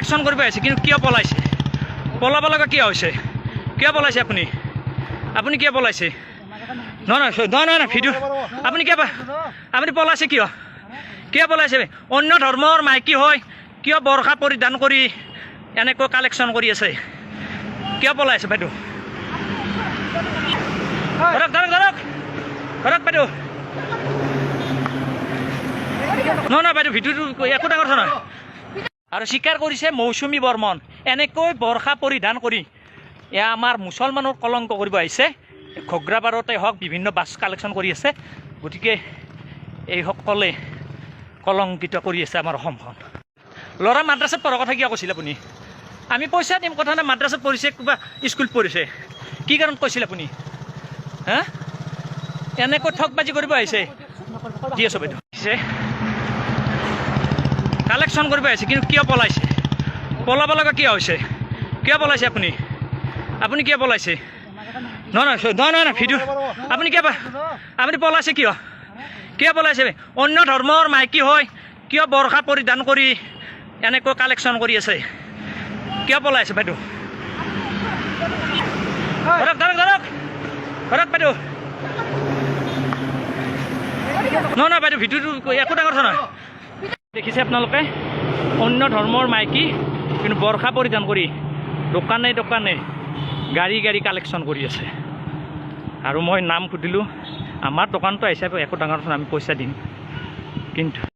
collection কৰিব আহিছে কিন্তু কিয় পলাইছে পলাব লগা কিয় হৈছে কিয় পলাইছে আপুনি আপুনি কিয় পলাইছে নহয় ভিডিঅ' আপুনি কিয় আপুনি পলাইছে কিয় কিয় পলাইছে অন্য ধৰ্মৰ মাইকী হয় কিয় বৰ্ষা পৰিধান কৰি এনেকৈ কালেকশ্যন কৰি আছে কিয় পলাইছে বাইদেউ ধৰক ধৰক ধৰক ধৰক বাইদেউ নহয় বাইদেউ ভিডিঅ'টো একো ডাঙৰ কথা নহয় আৰু স্বীকাৰ কৰিছে মৌচুমী বৰ্মন এনেকৈ বৰ্ষা পৰিধান কৰি এয়া আমাৰ মুছলমানৰ কলংক কৰিব আহিছে ঘগ্ৰাবাৰতে হওক বিভিন্ন বাছ কালেকশ্যন কৰি আছে গতিকে এইসকলে কলংকিত কৰি আছে আমাৰ অসমখন ল'ৰা মাদ্ৰাছাত পঢ়াৰ কথা কিয় কৈছিল আপুনি আমি পইচা দিম কথা নাই মাদ্ৰাছাত পঢ়িছে কিবা স্কুলত পঢ়িছে কি কাৰণত কৈছিল আপুনি হা এনেকৈ ঠগবাজি কৰিব আহিছে দি আছোঁ বাইদেউ কালেকশ্যন কৰিব আহিছে কিন্তু কিয় পলাইছে পলাব লগা কিয় হৈছে কিয় পলাইছে আপুনি আপুনি কিয় পলাইছে নহয় ভিডিঅ' আপুনি কিয় আপুনি পলাইছে কিয় কিয় পলাইছে অন্য ধৰ্মৰ মাইকী হয় কিয় বৰ্ষা পৰিধান কৰি এনেকৈ কালেকশ্যন কৰি আছে কিয় পলাইছে বাইদেউ ধৰক ধৰক ধৰক ধৰক বাইদেউ নহয় বাইদেউ ভিডিঅ'টো একো ডাঙৰ কথা নহয় দেখিছে আপোনালোকে অন্য ধৰ্মৰ মাইকী কিন্তু বৰ্ষা পৰিধান কৰি দোকানে দোকানে গাড়ী কালেকশ্যন কৰি আছে আৰু মই নাম সুধিলোঁ আমাৰ দোকানটো আহিছে একো ডাঙৰ কথা আমি পইচা দিম কিন্তু